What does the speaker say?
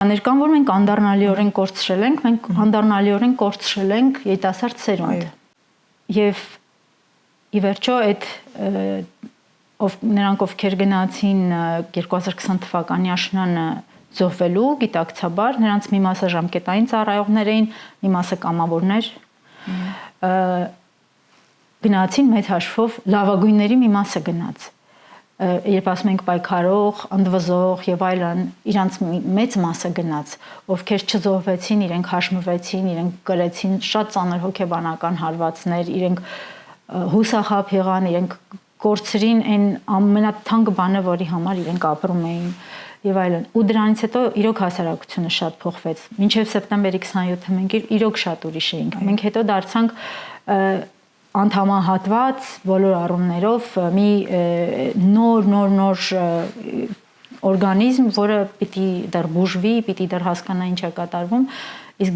Ներկան, որ մենք անդառնալիորեն կորցրել ենք, մենք անդառնալիորեն կորցրել ենք երիտասարդ սերունդ։ Եվ ի վերջո այդ նրանք ովքեր գնացին 2020 թվականի աշնանը զոհվելու գիտակցաբար, նրանց մի մասը ժամկետային ծառայողներ էին, մի մասը կամավորներ, գնացին մեծ հաշվով լավագույնների մի մասը գնաց։ Երբ ասում ենք պայքարող, ընդվզող եւ այլն, իրանց մեծ մասը գնաց, ովքեր չզոհվեցին, իրենք հաշմվեցին, իրենք կրեցին շատ ծանր հոգեբանական հարվածներ, իրենք հուսախաբ եղան, իրենք կորցրին այն ամենաթանկ բանը, որի համար իրենք ապրում էին եւ այլն։ Ու դրանից հետո իրոք հասարակությունը շատ փոխվեց։ Մինչեւ սեպտեմբերի 27-ը մենք իրոք շատ ուրիշ էինք։ Մենք հետո դարձանք անդամահատված բոլոր առումներով մի նոր օրգանիզմ, որը պիտի դեռ բուժվի, պիտի դեռ հասկանա ինչ է կատարվում, իսկ